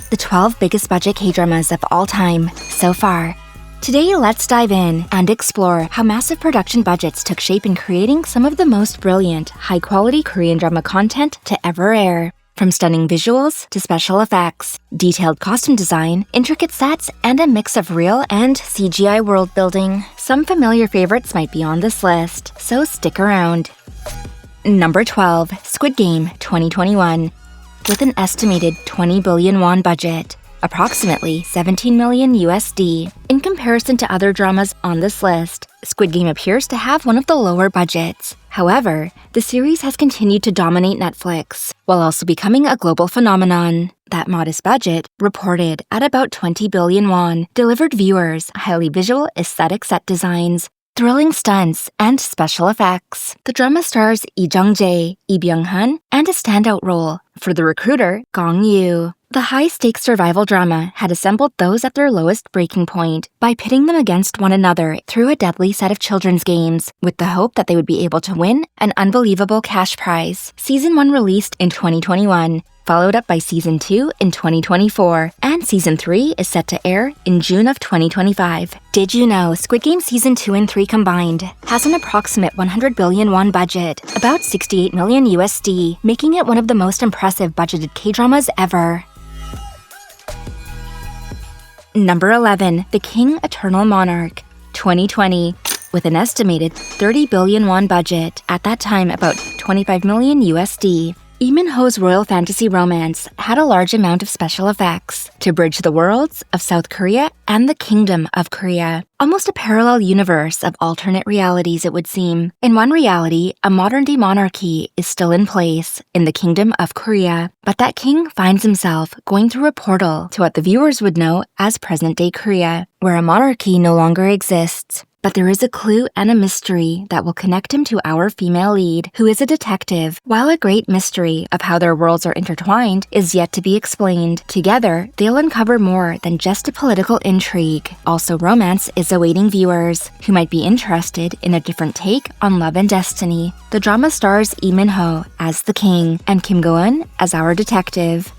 The 12 biggest budget K-dramas of all time so far. Today, let's dive in and explore how massive production budgets took shape in creating some of the most brilliant, high-quality Korean drama content to ever air. From stunning visuals to special effects, detailed costume design, intricate sets, and a mix of real and CGI world building, some familiar favorites might be on this list, so stick around. Number 12, Squid Game 2021. With an estimated 20 billion won budget, approximately 17 million USD. In comparison to other dramas on this list, Squid Game appears to have one of the lower budgets. However, the series has continued to dominate Netflix, while also becoming a global phenomenon. That modest budget, reported at about 20 billion won, delivered viewers highly visual aesthetic set designs, thrilling stunts, and special effects. The drama stars Lee Jung-jae, Lee Byung-hun, and a standout role for the recruiter Gong Yoo. The high-stakes survival drama had assembled those at their lowest breaking point by pitting them against one another through a deadly set of children's games, with the hope that they would be able to win an unbelievable cash prize. Season 1 released in 2021, followed up by Season 2 in 2024, and Season 3 is set to air in June of 2025. Did you know Squid Game Season 2 and 3 combined has an approximate 100 billion won budget, about 68 million USD, making it one of the most impressive budgeted K-dramas ever. Number 11, The King Eternal Monarch 2020. With an estimated 30 billion won budget, at that time about 25 million USD, Lee Min-ho's royal fantasy romance had a large amount of special effects to bridge the worlds of South Korea and the Kingdom of Korea. Almost a parallel universe of alternate realities, it would seem. In one reality, a modern-day monarchy is still in place in the Kingdom of Korea, but that king finds himself going through a portal to what the viewers would know as present-day Korea, where a monarchy no longer exists. But there is a clue and a mystery that will connect him to our female lead, who is a detective, while a great mystery of how their worlds are intertwined is yet to be explained. Together, they'll uncover more than just a political intrigue. Also, romance is awaiting viewers, who might be interested in a different take on love and destiny. The drama stars Lee Min-ho as the king, and Kim Go-eun as our detective.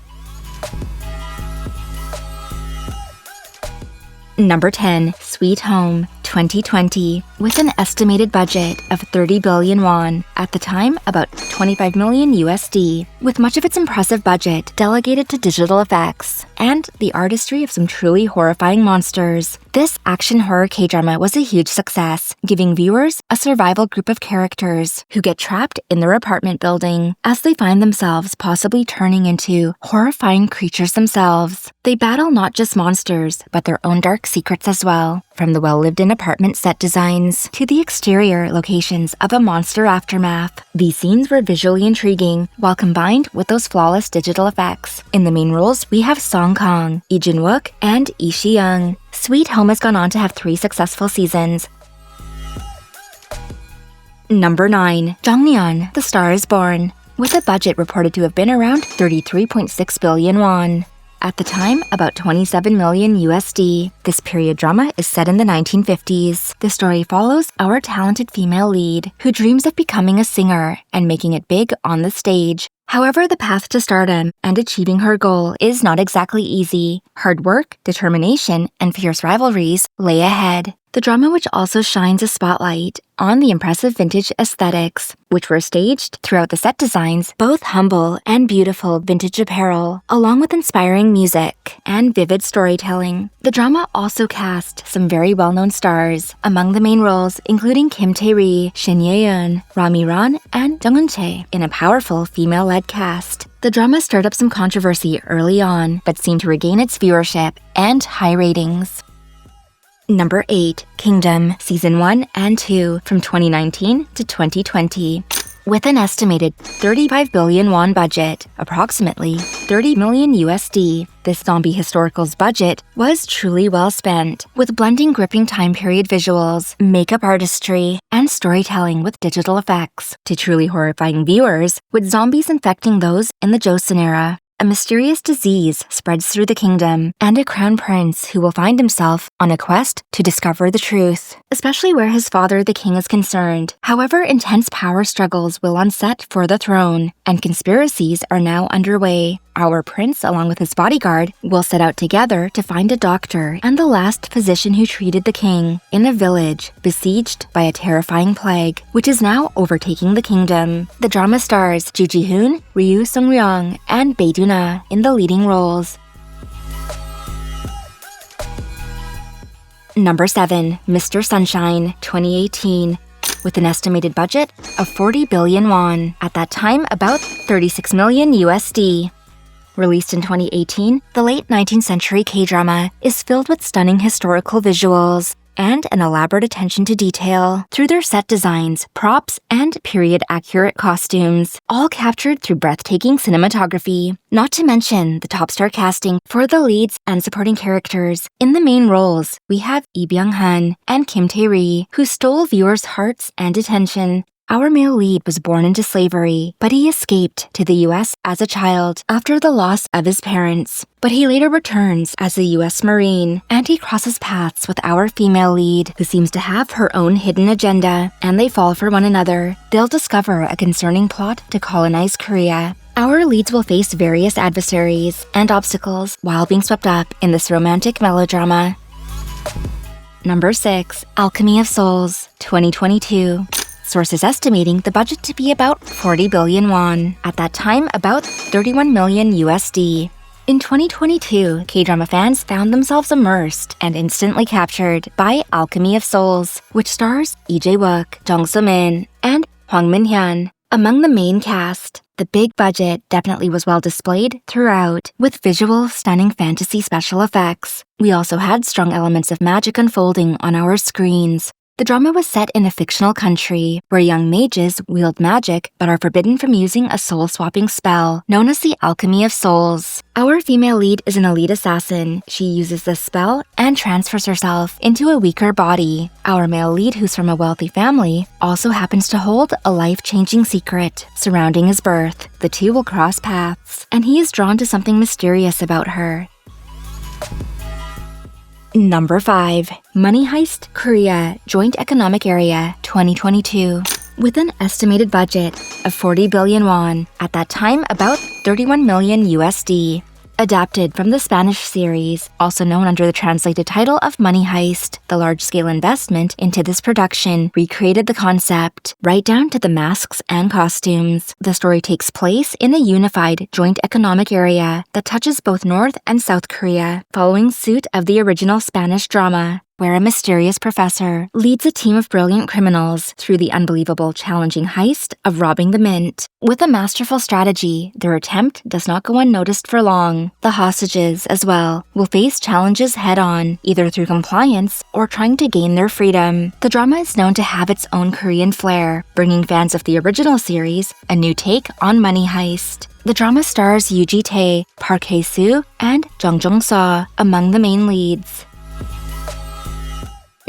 Number 10, Sweet Home 2020. With an estimated budget of 30 billion won, at the time about 25 million USD, with much of its impressive budget delegated to digital effects and the artistry of some truly horrifying monsters. This action horror K-drama was a huge success, giving viewers a survival group of characters who get trapped in their apartment building as they find themselves possibly turning into horrifying creatures themselves. They battle not just monsters, but their own dark secrets as well. From the well-lived-in apartment set designs to the exterior locations of a monster aftermath, these scenes were visually intriguing while combined with those flawless digital effects. In the main roles, we have Song Kang, Lee Jun-wook, and Lee Si-young. Sweet Home has gone on to have 3 successful seasons. Number 9, Jeongnyeon, The Star is Born. With a budget reported to have been around 33.6 billion won. At the time, about 27 million USD. This period drama is set in the 1950s. The story follows our talented female lead, who dreams of becoming a singer and making it big on the stage. However, the path to stardom and achieving her goal is not exactly easy. Hard work, determination, and fierce rivalries lay ahead. The drama, which also shines a spotlight on the impressive vintage aesthetics, which were staged throughout the set designs, both humble and beautiful vintage apparel, along with inspiring music and vivid storytelling. The drama also cast some very well-known stars among the main roles, including Kim Tae-ri, Shin Ye-eun, Rami Ran, and Jung Eun-chae in a powerful female-led cast. The drama stirred up some controversy early on, but seemed to regain its viewership and high ratings. Number 8, Kingdom, Season 1 and 2 from 2019 to 2020. With an estimated 35 billion won budget, approximately 30 million USD, this zombie historical's budget was truly well spent, with blending gripping time period visuals, makeup artistry, and storytelling with digital effects to truly horrifying viewers, with zombies infecting those in the Joseon era. a mysterious disease spreads through the kingdom, and a crown prince who will find himself on a quest to discover the truth, especially where his father, the king, is concerned. However, intense power struggles will onset for the throne, and conspiracies are now underway. Our prince, along with his bodyguard, will set out together to find a doctor and the last physician who treated the king in a village besieged by a terrifying plague, which is now overtaking the kingdom. The drama stars Ju Ji-hoon, Ryu Sung-ryong, and Bae Do-na in the leading roles. Number 7. Mr. Sunshine, 2018. With an estimated budget of 40 billion won, at that time about 36 million USD. Released in 2018, the late 19th century K-drama is filled with stunning historical visuals and an elaborate attention to detail through their set designs, props, and period-accurate costumes, all captured through breathtaking cinematography. Not to mention the top-star casting for the leads and supporting characters. In the main roles, we have Lee Byung-hun and Kim Tae-ri, who stole viewers' hearts and attention. Our male lead was born into slavery, but he escaped to the US as a child after the loss of his parents. But he later returns as a US Marine, and he crosses paths with our female lead, who seems to have her own hidden agenda, and they fall for one another. They'll discover a concerning plot to colonize Korea. Our leads will face various adversaries and obstacles while being swept up in this romantic melodrama. Number 6. Alchemy of Souls, 2022. Sources estimating the budget to be about 40 billion won, at that time about 31 million USD. In 2022, K-drama fans found themselves immersed and instantly captured by Alchemy of Souls, which stars Lee Jae-wook, Jung So-min, and Hwang Min-hyun. Among the main cast, the big budget definitely was well displayed throughout, with visual, stunning fantasy special effects. We also had strong elements of magic unfolding on our screens. The drama was set in a fictional country where young mages wield magic but are forbidden from using a soul-swapping spell known as the Alchemy of Souls. Our female lead is an elite assassin. She uses this spell and transfers herself into a weaker body. Our male lead, who's from a wealthy family, also happens to hold a life-changing secret surrounding his birth. The two will cross paths, and he is drawn to something mysterious about her. Number 5. Money Heist, Korea, Joint Economic Area, 2022. With an estimated budget of 40 billion won, at that time about 31 million USD. Adapted from the Spanish series, also known under the translated title of Money Heist, the large-scale investment into this production recreated the concept, right down to the masks and costumes. The story takes place in a unified joint economic area that touches both North and South Korea, following suit of the original Spanish drama, where a mysterious professor leads a team of brilliant criminals through the unbelievable, challenging heist of robbing the mint. With a masterful strategy, their attempt does not go unnoticed for long. The hostages, as well, will face challenges head-on, either through compliance or trying to gain their freedom. The drama is known to have its own Korean flair, bringing fans of the original series a new take on Money Heist. The drama stars Yoo Ji-tae, Park Hae-soo, and Jung Jong-seo among the main leads.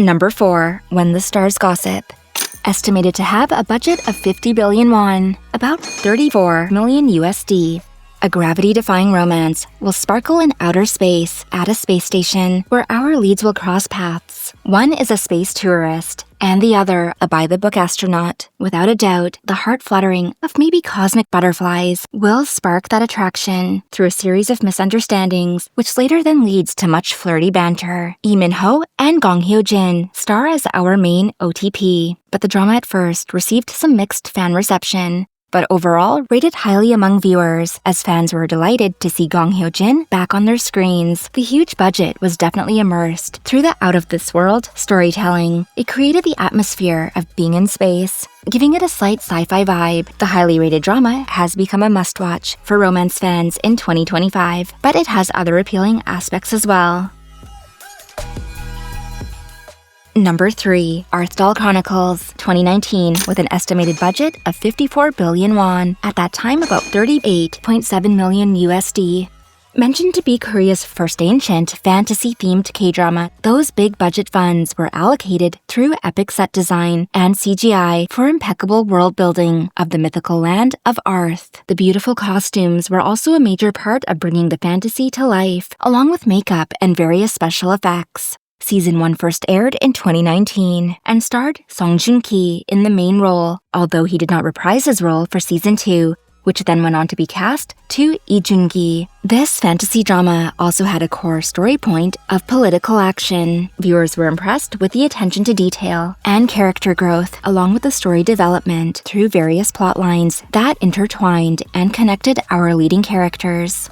Number 4. When the Stars Gossip. Estimated to have a budget of 50 billion won, about 34 million USD. A gravity-defying romance will sparkle in outer space at a space station where our leads will cross paths. One is a space tourist, and the other a by-the-book astronaut. Without a doubt, the heart-fluttering of maybe cosmic butterflies will spark that attraction through a series of misunderstandings, which later then leads to much flirty banter. Lee Min-ho and Gong Hyo-jin star as our main OTP, but the drama at first received some mixed fan reception, but overall rated highly among viewers, as fans were delighted to see Gong Hyo-jin back on their screens. The huge budget was definitely immersed through the out-of-this-world storytelling. It created the atmosphere of being in space, giving it a slight sci-fi vibe. The highly rated drama has become a must-watch for romance fans in 2025, but it has other appealing aspects as well. Number 3. Arthdal Chronicles, 2019, with an estimated budget of 54 billion won, at that time about 38.7 million USD. Mentioned to be Korea's first ancient, fantasy-themed K-drama, those big-budget funds were allocated through epic set design and CGI for impeccable world-building of the mythical land of Arth. The beautiful costumes were also a major part of bringing the fantasy to life, along with makeup and various special effects. Season 1 first aired in 2019 and starred Song Joong-ki in the main role, although he did not reprise his role for Season 2, which then went on to be cast to Lee Joon-gi. This fantasy drama also had a core story point of political action. Viewers were impressed with the attention to detail and character growth, along with the story development through various plot lines that intertwined and connected our leading characters.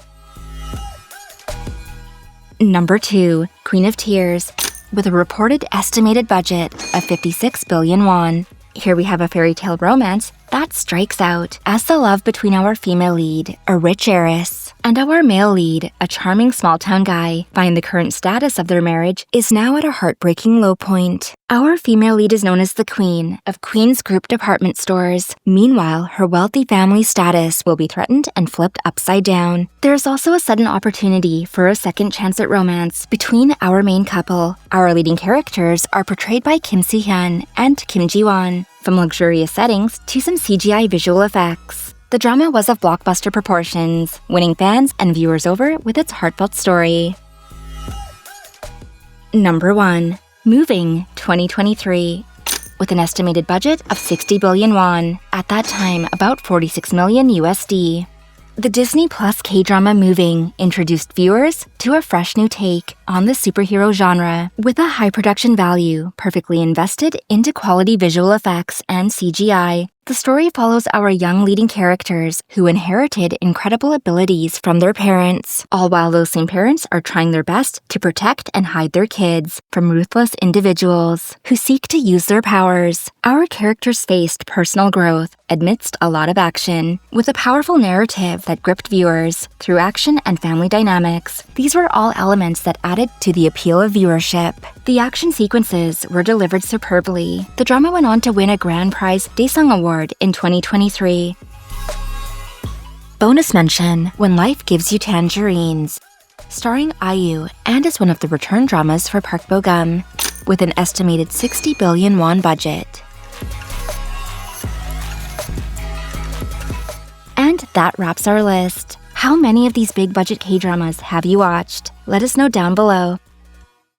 Number 2, Queen of Tears, with a reported estimated budget of 56 billion won. Here we have a fairy tale romance that strikes out as the love between our female lead, a rich heiress, and our male lead, a charming small-town guy, find the current status of their marriage is now at a heartbreaking low point. Our female lead is known as the Queen of Queen's Group department stores. Meanwhile, her wealthy family status will be threatened and flipped upside down. There is also a sudden opportunity for a second chance at romance between our main couple. Our leading characters are portrayed by Kim Si-hyun and Kim Ji-won. From luxurious settings to some CGI visual effects, the drama was of blockbuster proportions, winning fans and viewers over with its heartfelt story. Number 1. Moving 2023. With an estimated budget of 60 billion won, at that time about 46 million USD. The Disney Plus K-drama Moving introduced viewers to a fresh new take on the superhero genre, with a high production value perfectly invested into quality visual effects and CGI. The story follows our young leading characters who inherited incredible abilities from their parents, all while those same parents are trying their best to protect and hide their kids from ruthless individuals who seek to use their powers. Our characters faced personal growth amidst a lot of action, with a powerful narrative that gripped viewers through action and family dynamics. These were all elements that added to the appeal of viewership. The action sequences were delivered superbly. The drama went on to win a Grand Prize Daesung Award in 2023. Bonus mention, When Life Gives You Tangerines, starring IU and is one of the return dramas for Park Bo-gum, with an estimated 60 billion won budget. And that wraps our list. How many of these big budget K-dramas have you watched? Let us know down below.